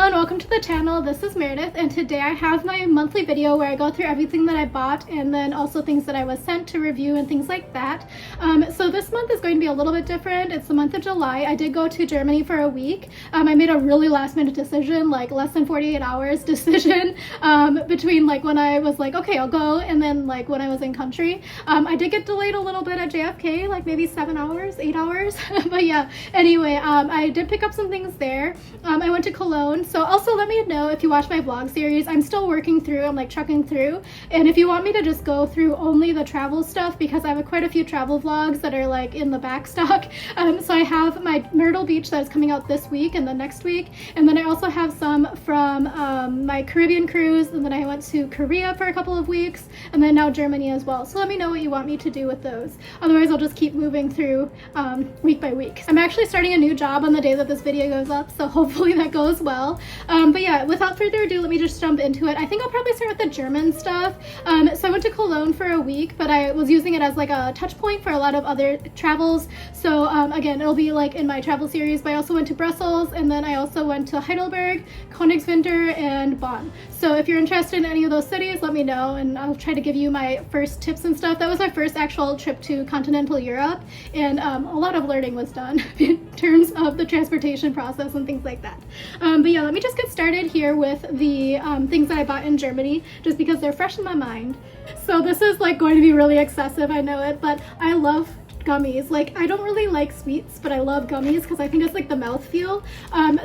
Hello and welcome to the channel. This is Meredith, and today I have my monthly video where I go through everything that I bought and then also things that I was sent to review and things like that. So this month is going to be a little bit different. It's the month of July. I did go to Germany for a week. I made a really last minute decision, like less than 48 hours decision between like when I was like, okay, I'll go, and then like when I was in country. I did get delayed a little bit at JFK, like maybe 7 hours, 8 hours. But yeah, anyway, I did pick up some things there. I went to Cologne. So also let me know if you watch my vlog series. I'm still working through, I'm like trucking through, and if you want me to just go through only the travel stuff, because I have quite a few travel vlogs that are like in the back stock. So I have my Myrtle Beach that is coming out this week and the next week, and then I also have some from my Caribbean cruise, and then I went to Korea for a couple of weeks, and then now Germany as well. So let me know what you want me to do with those. Otherwise I'll just keep moving through week by week. I'm actually starting a new job on the day that this video goes up, so hopefully that goes well. But yeah, without further ado, let me just jump into it. I think I'll probably start with the German stuff. So I went to Cologne for a week, but I was using it as like a touch point for a lot of other travels. So again, it'll be like in my travel series, but I also went to Brussels, and then I also went to Heidelberg, Konigswinter, and Bonn. So if you're interested in any of those cities, let me know, and I'll try to give you my first tips and stuff. That was my first actual trip to continental Europe, and a lot of learning was done in terms of the transportation process and things like that. But yeah, let me just get started here with the things that I bought in Germany, just because they're fresh in my mind. So this is like going to be really excessive, I know it, but I love gummies. Like, I don't really like sweets, but I love gummies because I think it's like the mouthfeel.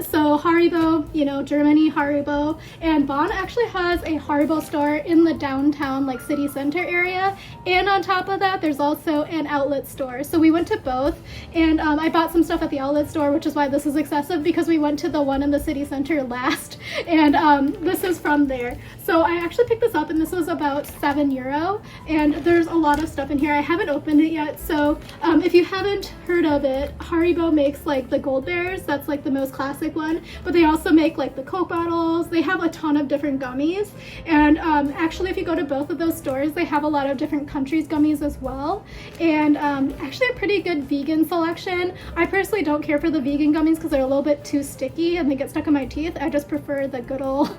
So Haribo, you know, Germany, Haribo, and Bonn actually has a Haribo store in the downtown like city center area, and on top of that there's also an outlet store. So we went to both, and I bought some stuff at the outlet store, which is why this is excessive, because we went to the one in the city center last, and this is from there. So I actually picked this up, and this was about €7, and there's a lot of stuff in here. I haven't opened it yet, so if you haven't heard of it, Haribo makes like the gold bears. That's like the most classic one, but they also make like the Coke bottles. They have a ton of different gummies, and actually if you go to both of those stores, they have a lot of different countries gummies as well, and actually a pretty good vegan selection. I personally don't care for the vegan gummies because they're a little bit too sticky and they get stuck in my teeth. I just prefer the good old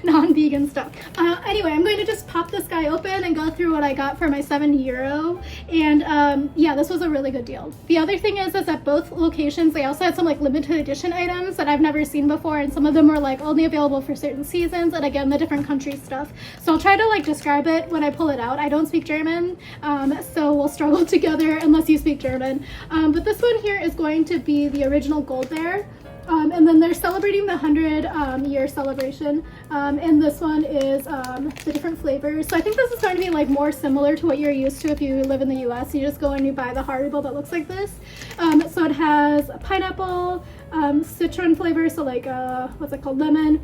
non-vegan stuff. Anyway, I'm going to just pop this guy open and go through what I got for my €7, and yeah, this was a really good deal. The other thing is at both locations they also had some like limited edition items that I've never seen before, and some of them were like only available for certain seasons, and again the different country stuff. So I'll try to like describe it when I pull it out. I don't speak German, so we'll struggle together unless you speak German. But this one here is going to be the original gold bear. And then they're celebrating the 100-year celebration, and this one is the different flavors. So I think this is going to be like more similar to what you're used to if you live in the US. You just go and you buy the Haribo that looks like this. So it has pineapple, citron flavor, so like what's it called, lemon,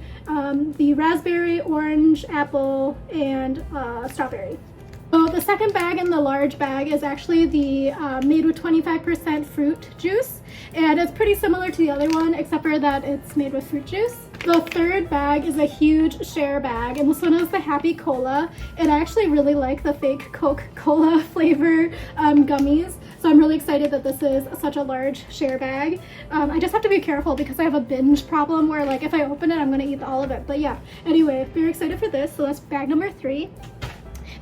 the raspberry, orange, apple, and strawberry. So the second bag in the large bag is actually the made with 25% fruit juice, and it's pretty similar to the other one except for that it's made with fruit juice. The third bag is a huge share bag, and this one is the Happy Cola, and I actually really like the fake Coca-Cola flavor gummies, so I'm really excited that this is such a large share bag. I just have to be careful because I have a binge problem where like if I open it I'm going to eat all of it, but yeah, anyway, very excited for this. So that's bag number 3.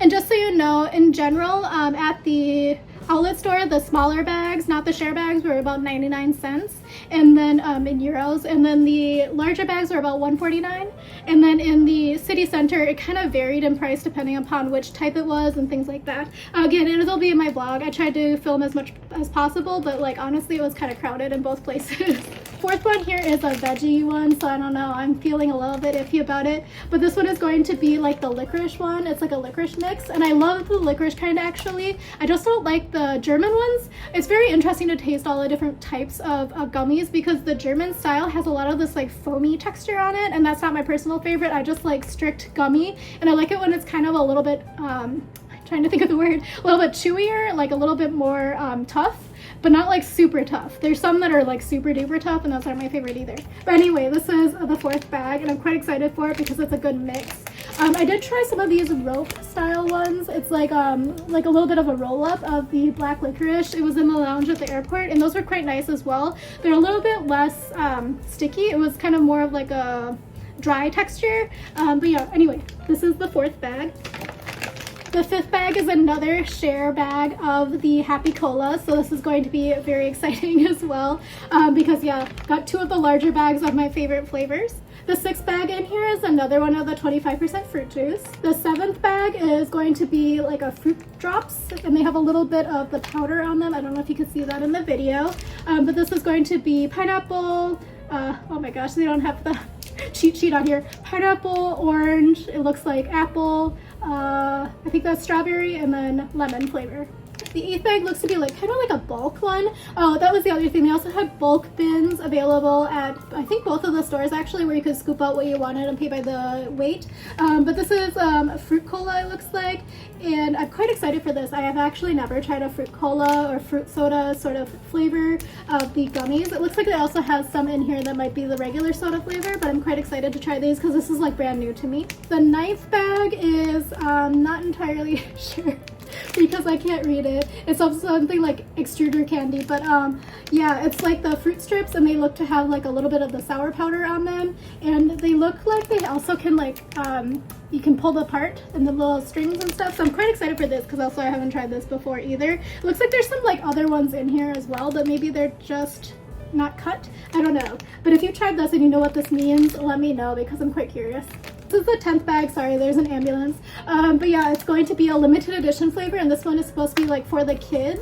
And just so you know, in general, at the outlet store, the smaller bags, not the share bags, were about 99 cents, and then in euros, and then the larger bags were about 149, and then in the city center it kind of varied in price depending upon which type it was and things like that. Again, it'll be in my vlog. I tried to film as much as possible, but like honestly it was kind of crowded in both places. Fourth one here is a veggie one, so I don't know, I'm feeling a little bit iffy about it, but this one is going to be like the licorice one. It's like a licorice mix, and I love the licorice kind actually. I just don't like the German ones. It's very interesting to taste all the different types of gummies, because the German style has a lot of this like foamy texture on it, and that's not my personal favorite. I just like strict gummy, and I like it when it's kind of a little bit trying to think of the word, a little bit chewier, like a little bit more tough, but not like super tough. There's some that are like super duper tough, and that's not my favorite either. But anyway, this is the fourth bag, and I'm quite excited for it because it's a good mix. I did try some of these rope style ones. It's like a little bit of a roll up of the black licorice. It was in the lounge at the airport, and those were quite nice as well. They're a little bit less sticky. It was kind of more of like a dry texture. But yeah, anyway, this is the 4th bag. The 5th bag is another share bag of the Happy Cola, so this is going to be very exciting as well, because yeah, got 2 of the larger bags of my favorite flavors. The 6th bag in here is another one of the 25% fruit juice. The 7th bag is going to be like a fruit drops, and they have a little bit of the powder on them. I don't know if you can see that in the video, but this is going to be pineapple, oh my gosh, they don't have the cheat sheet on here. Pineapple, orange, it looks like apple, I think that's strawberry, and then lemon flavor. The 8th bag looks to be like kind of like a bulk one. Oh, that was the other thing. They also had bulk bins available at, I think, both of the stores actually, where you could scoop out what you wanted and pay by the weight. But this is fruit cola, it looks like, and I'm quite excited for this. I have actually never tried a fruit cola or fruit soda sort of flavor of the gummies. It looks like they also have some in here that might be the regular soda flavor, but I'm quite excited to try these because this is like brand new to me. The 9th bag is not entirely sure because I can't read it. It's also something like extruder candy, but yeah, it's like the fruit strips, and they look to have like a little bit of the sour powder on them, and they look like they also can like you can pull them apart and the little strings and stuff. So I'm quite excited for this because also I haven't tried this before either. It looks like there's some like other ones in here as well, but maybe they're just not cut. I don't know. But if you tried this and you know what this means, let me know because I'm quite curious. This is the 10th bag. Sorry, there's an ambulance. But yeah, it's going to be a limited edition flavor, and this one is supposed to be like for the kids.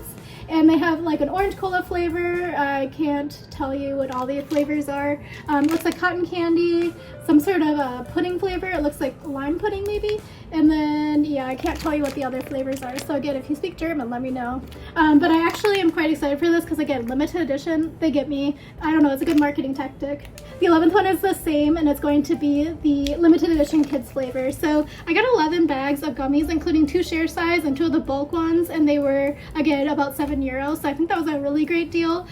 And they have like an orange cola flavor. I can't tell you what all the flavors are. Looks like cotton candy, some sort of pudding flavor. It looks like lime pudding maybe. And then, yeah, I can't tell you what the other flavors are. So again, if you speak German, let me know. But I actually am quite excited for this because again, limited edition, they get me. I don't know, it's a good marketing tactic. The 11th one is the same, and it's going to be the limited edition kids flavor. So I got 11 bags of gummies, including 2 share size and 2 of the bulk ones. And they were, again, about €7. So I think that was a really great deal.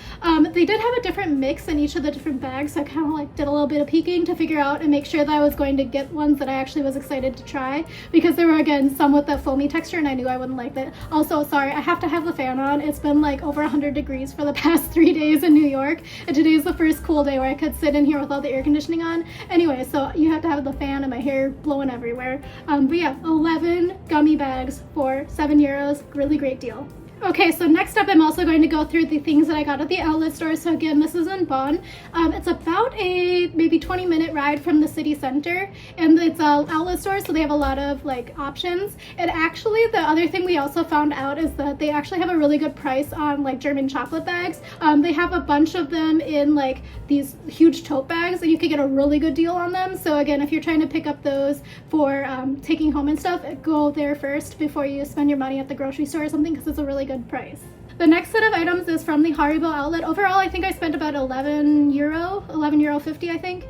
They did have a different mix in each of the different bags. So I kind of like did a little bit of peeking to figure out and make sure that I was going to get ones that I actually was excited to try, because there were again some with that foamy texture and I knew I wouldn't like that. Also, sorry, I have to have the fan on. It's been like over 100 degrees for the past 3 days in New York, and today is the first cool day where I could sit in here with all the air conditioning on. Anyway, so you have to have the fan and my hair blowing everywhere. But yeah, 11 gummy bags for €7. Really great deal. Okay, so next up I'm also going to go through the things that I got at the outlet store. So again, this is in Bonn. It's about a maybe 20-minute ride from the city center, and it's an outlet store, so they have a lot of like options. And actually the other thing we also found out is that they actually have a really good price on like German chocolate bags. They have a bunch of them in like these huge tote bags, and you could get a really good deal on them. So again, if you're trying to pick up those for taking home and stuff, go there first before you spend your money at the grocery store or something, because it's a really good price. The next set of items is from the Haribo outlet. Overall, I think I spent about €11.50 I think.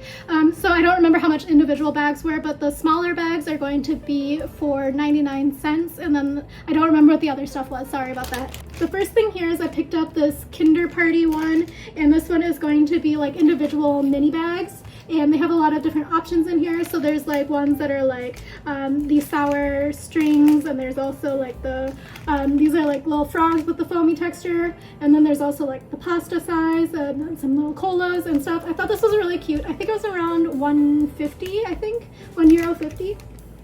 So I don't remember how much individual bags were, but the smaller bags are going to be for 99 cents, and then I don't remember what the other stuff was. Sorry about that. The first thing here is I picked up this Kinder Party one, and this one is going to be like individual mini bags. And they have a lot of different options in here. So there's like ones that are like these sour strings, and there's also like the these are like little frogs with the foamy texture, and then there's also like the pasta size and some little colas and stuff. I thought this was really cute. I think it was around €1.50, I think €1.50.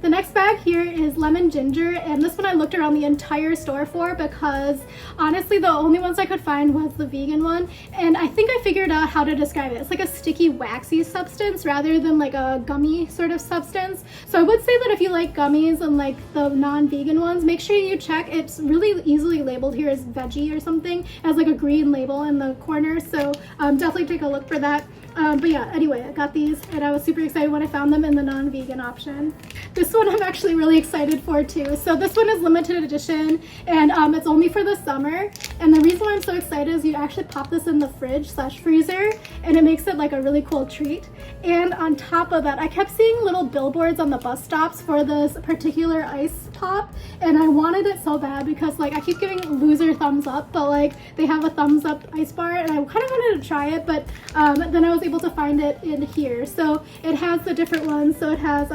The next bag here is lemon ginger, and this one I looked around the entire store for because honestly the only ones I could find was the vegan one, and I think I figured out how to describe it. It's like a sticky waxy substance rather than like a gummy sort of substance. So I would say that if you like gummies and like the non-vegan ones, make sure you check. It's really easily labeled here as veggie or something. It has like a green label in the corner, so definitely take a look for that. But yeah, anyway, I got these and I was super excited when I found them in the non-vegan option. This one I'm actually really excited for too. So this one is limited edition, and it's only for the summer. And the reason why I'm so excited is you actually pop this in the fridge/freezer, and it makes it like a really cool treat. And on top of that, I kept seeing little billboards on the bus stops for this particular ice pop, and I wanted it so bad because like I keep giving loser thumbs up, but like they have a thumbs up ice bar, and I kind of wanted to try it, but then I was able to find it in here. So it has the different ones. So it has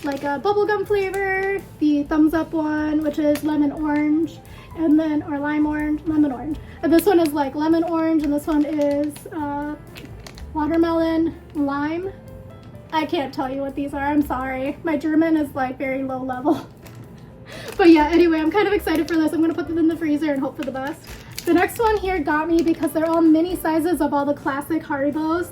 like a bubblegum flavor, the thumbs up one, which is lemon orange, and then or lime orange, lemon orange. And this one is like lemon orange, and this one is watermelon lime. I can't tell you what these are. I'm sorry. My German is like very low level. But yeah, anyway, I'm kind of excited for this. I'm gonna put them in the freezer and hope for the best. The next one here got me because they're all mini sizes of all the classic Haribos.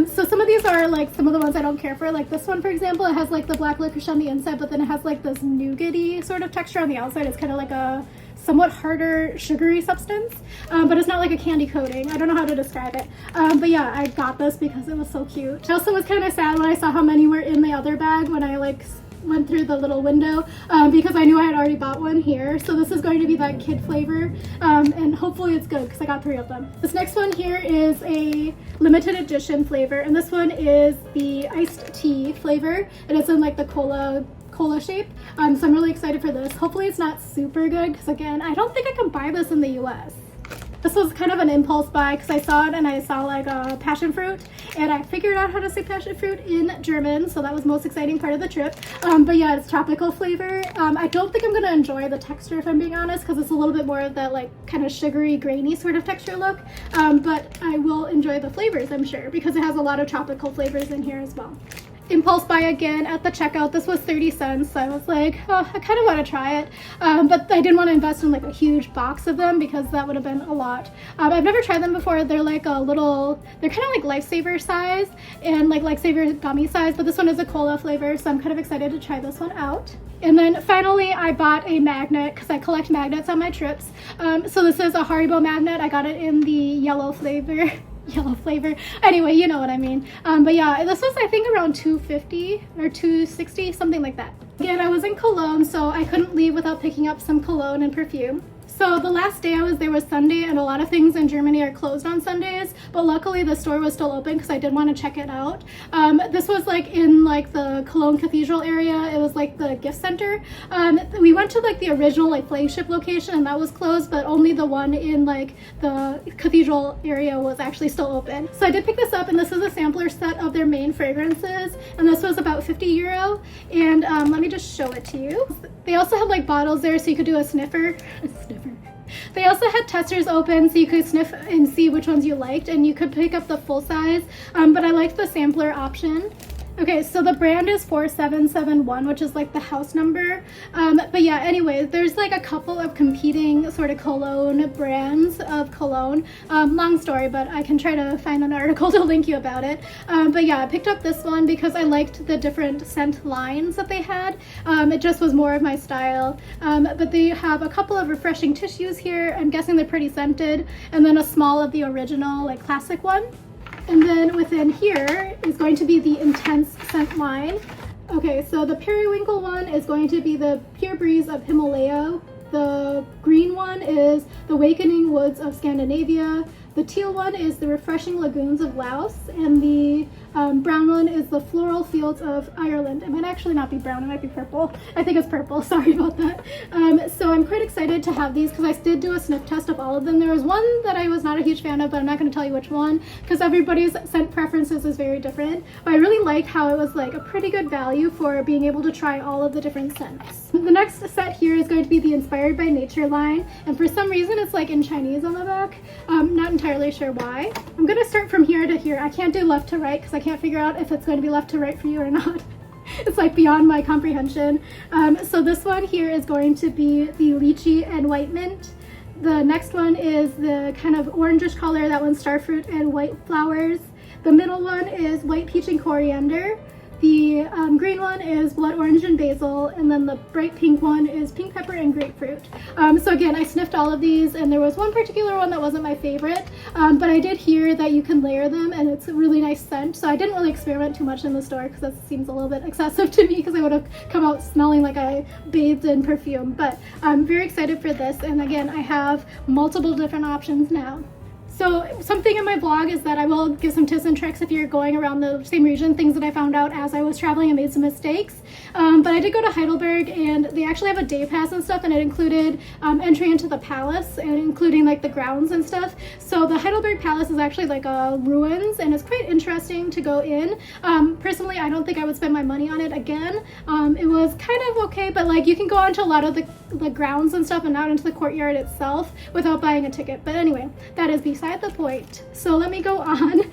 So some of these are like some of the ones I don't care for. Like this one, for example, it has like the black licorice on the inside, but then it has like this nougaty sort of texture on the outside. It's kind of like a somewhat harder sugary substance, but it's not like a candy coating. I don't know how to describe it. But yeah, I got this because it was so cute. I also was kind of sad when I saw how many were in the other bag when I like went through the little window, because I knew I had already bought one here. So this is going to be that kid flavor, and hopefully it's good because I got 3 of them. This next one here is a limited edition flavor, and this one is the iced tea flavor, and it's in like the cola shape. So I'm really excited for this. Hopefully it's not super good because again, I don't think I can buy this in the US. This was kind of an impulse buy because I saw it and I saw like a passion fruit, and I figured out how to say passion fruit in German, so that was the most exciting part of the trip. But yeah, it's tropical flavor. I don't think I'm gonna enjoy the texture if I'm being honest, because it's a little bit more of that like kind of sugary, grainy sort of texture look. But I will enjoy the flavors, I'm sure, because it has a lot of tropical flavors in here as well. Impulse buy again at the checkout. This was 30 cents, so I was like, oh, I kind of want to try it, but I didn't want to invest in like a huge box of them because that would have been a lot. I've never tried them before. They're like a little, they're kind of like Lifesaver size and like Lifesaver gummy size, but this one is a cola flavor, so I'm kind of excited to try this one out. And then finally I bought a magnet because I collect magnets on my trips. So this is a Haribo magnet. I got it in the yellow flavor. Anyway, you know what I mean. But yeah, this was I think around $2.50 or $2.60, something like that. Again, I was in Cologne, so I couldn't leave without picking up some cologne and perfume. So the last day I was there was Sunday, and a lot of things in Germany are closed on Sundays, but luckily the store was still open because I did want to check it out. This was like in like the Cologne Cathedral area. It was like the gift center. We went to like the original like flagship location and that was closed, but only the one in like the cathedral area was actually still open. So I did pick this up, and this is a sampler set of their main fragrances, and this was about €50. And let me just show it to you. They also had like bottles there so you could do a sniffer. They also had testers open so you could sniff and see which ones you liked, and you could pick up the full size, but I liked the sampler option. Okay, so the brand is 4771, which is like the house number. But yeah, anyway, there's like a couple of competing sort of cologne brands of cologne. Long story, but I can try to find an article to link you about it. But yeah, I picked up this one because I liked the different scent lines that they had. It just was more of my style. But they have a couple of refreshing tissues here. I'm guessing they're pretty scented. And then a small of the original, like classic one. And then within here is going to be the intense scent line. Okay, so the periwinkle one is going to be the pure breeze of Himalaya. The green one is the awakening woods of Scandinavia. The teal one is the refreshing lagoons of Laos, and the brown one is the floral fields of Ireland. It might actually not be brown, it might be purple. I think it's purple, sorry about that. So I'm quite excited to have these because I did do a sniff test of all of them. There was one that I was not a huge fan of, but I'm not going to tell you which one because everybody's scent preferences is very different. But I really liked how it was like a pretty good value for being able to try all of the different scents. The next set here is going to be the Inspired by Nature line, and for some reason it's like in Chinese on the back. Not entirely sure why. I'm going to start from here to here. I can't do left to right because I can't figure out if it's going to be left to right for you or not. It's like beyond my comprehension. So this one here is going to be the lychee and white mint. The next one is the kind of orangish color. That one's starfruit and white flowers. The middle one is white peach and coriander. The green one is blood orange and basil, and then the bright pink one is pink pepper and grapefruit. So again, I sniffed all of these, and there was one particular one that wasn't my favorite, but I did hear that you can layer them, and it's a really nice scent. So I didn't really experiment too much in the store because that seems a little bit excessive to me because I would have come out smelling like I bathed in perfume. But I'm very excited for this, and again, I have multiple different options now. So something in my vlog is that I will give some tips and tricks if you're going around the same region, things that I found out as I was traveling and made some mistakes. But I did go to Heidelberg, and they actually have a day pass and stuff, and it included entry into the palace and including like the grounds and stuff. So the Heidelberg Palace is actually like a ruins, and it's quite interesting to go in. Personally, I don't think I would spend my money on it again. It was kind of okay, but like you can go onto a lot of the grounds and stuff and out into the courtyard itself without buying a ticket. But anyway, that is beside beside the point. So let me go on.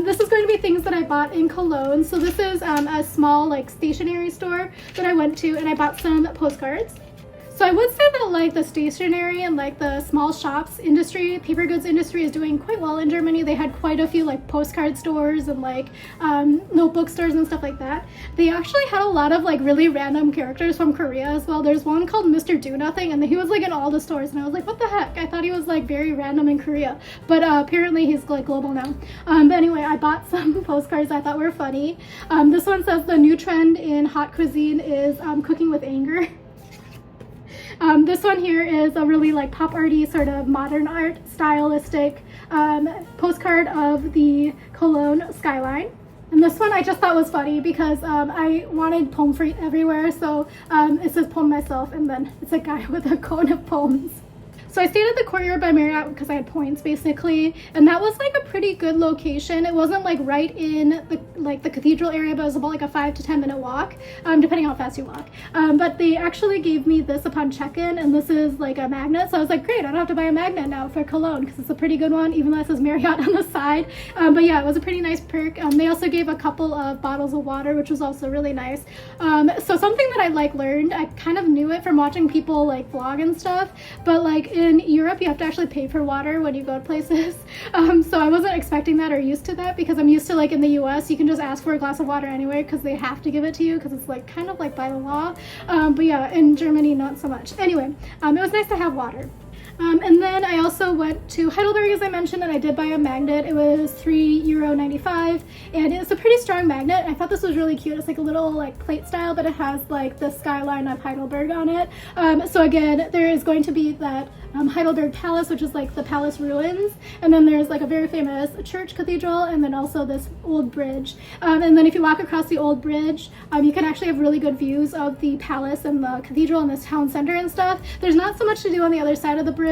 This is going to be things that I bought in Cologne. So this is a small like stationery store that I went to, and I bought some postcards. So I would say that like the stationery and like the small shops industry, paper goods industry is doing quite well in Germany. They had quite a few like postcard stores and like notebook stores and stuff like that. They actually had a lot of like really random characters from Korea as well. There's one called Mr. Do Nothing, and he was like in all the stores, and I was like, what the heck? I thought he was like very random in Korea, but apparently he's like global now. But anyway, I bought some postcards I thought were funny. This one says the new trend in hot cuisine is cooking with anger. This one here is a really like pop arty sort of modern art stylistic postcard of the Cologne skyline. And this one I just thought was funny because I wanted poem fruit everywhere, so it says poem myself, and then it's a guy with a cone of poems. So I stayed at the Courtyard by Marriott because I had points basically, and that was like a pretty good location. It wasn't like right in the cathedral area, but it was about like a 5 to 10 minute walk, depending on how fast you walk. But they actually gave me this upon check-in, and this is like a magnet. So I was like, great, I don't have to buy a magnet now for Cologne because it's a pretty good one, even though it says Marriott on the side. But yeah, it was a pretty nice perk. They also gave a couple of bottles of water, which was also really nice. So something that I like learned, I kind of knew it from watching people like vlog and stuff, but like in Europe you have to actually pay for water when you go to places. So I wasn't expecting that or used to that, because I'm used to like in the US you can just ask for a glass of water anyway because they have to give it to you because it's like kind of like by the law. But yeah, in Germany not so much. Anyway, it was nice to have water. And then I also went to Heidelberg, as I mentioned, and I did buy a magnet. It was €3.95, and it's a pretty strong magnet. I thought this was really cute. It's like a little like plate style, but it has like the skyline of Heidelberg on it. So again, there is going to be that Heidelberg Palace, which is like the palace ruins, and then there's like a very famous church cathedral, and then also this old bridge. And then if you walk across the old bridge, you can actually have really good views of the palace and the cathedral and this town center and stuff. There's not so much to do on the other side of the bridge,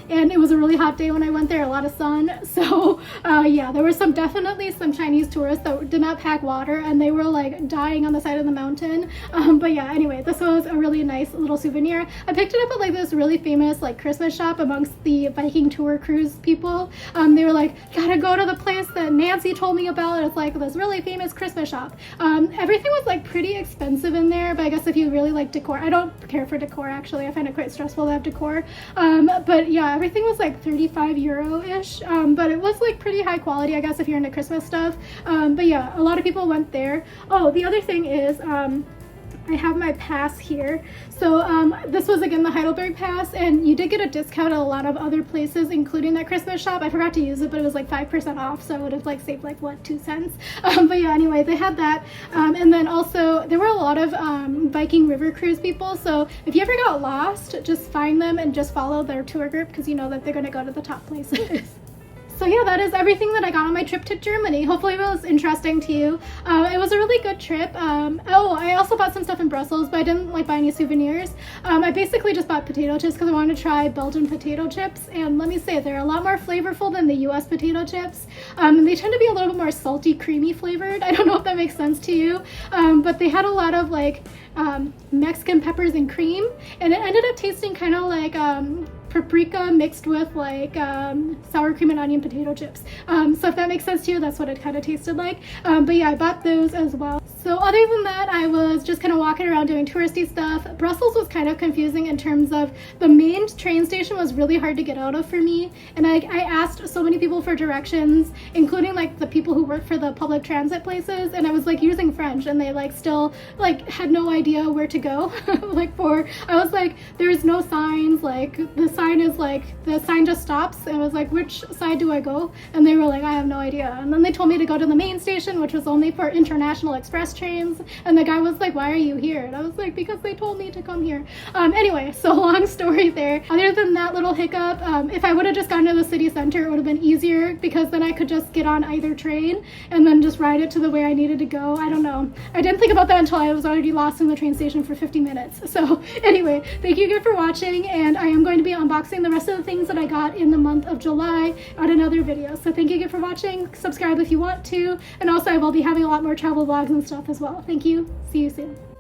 and it was a really hot day when I went there, a lot of sun. So yeah, there were definitely some Chinese tourists that did not pack water, and they were like dying on the side of the mountain. But yeah, anyway, this was a really nice little souvenir. I picked it up at like this really famous like Christmas shop amongst the Viking tour cruise people. They were like, gotta go to the place that Nancy told me about. It's like this really famous Christmas shop. Everything was like pretty expensive in there, but I guess if you really like decor, I don't care for decor actually. I find it quite stressful to have decor. But yeah, everything was like €35-ish, but it was like pretty high quality, I guess, if you're into Christmas stuff. But yeah, a lot of people went there. Oh, the other thing is, I have my pass here. So this was again the Heidelberg pass, and you did get a discount at a lot of other places, including that Christmas shop. I forgot to use it, but it was like 5% off, so I would have like saved like what, 2 cents. But yeah, anyway, they had that. And then also there were a lot of Viking river cruise people, so if you ever got lost, just find them and just follow their tour group, because you know that they're going to go to the top places. So yeah, that is everything that I got on my trip to Germany. Hopefully it was interesting to you. It was a really good trip. Oh, I also bought some stuff in Brussels, but I didn't like buy any souvenirs. I basically just bought potato chips because I wanted to try Belgian potato chips, and let me say, they're a lot more flavorful than the US potato chips. And they tend to be a little bit more salty, creamy flavored. I don't know if that makes sense to you, but they had a lot of like Mexican peppers and cream, and it ended up tasting kind of like paprika mixed with like sour cream and onion potato chips. So if that makes sense to you, that's what it kind of tasted like. But yeah, I bought those as well. So other than that, I was just kind of walking around doing touristy stuff. Brussels was kind of confusing in terms of the main train station was really hard to get out of for me, and I asked so many people for directions, including like the people who work for the public transit places, and I was like using French, and they like still like had no idea where to go. I was like, there's no signs, like the sign is like, the sign just stops, and I was like, which side do I go? And they were like, I have no idea. And then they told me to go to the main station, which was only for international express trains, and the guy was like, why are you here? And I was like, because they told me to come here. Anyway, so long story there. Other than that little hiccup, if I would have just gone to the city center, it would have been easier, because then I could just get on either train and then just ride it to the way I needed to go. I don't know. I didn't think about that until I was already lost in the train station for 50 minutes. So anyway, thank you again for watching, and I am going to be unboxing the rest of the things that I got in the month of July on another video. So thank you again for watching. Subscribe if you want to, and also I will be having a lot more travel vlogs and stuff as well. Thank you. See you soon.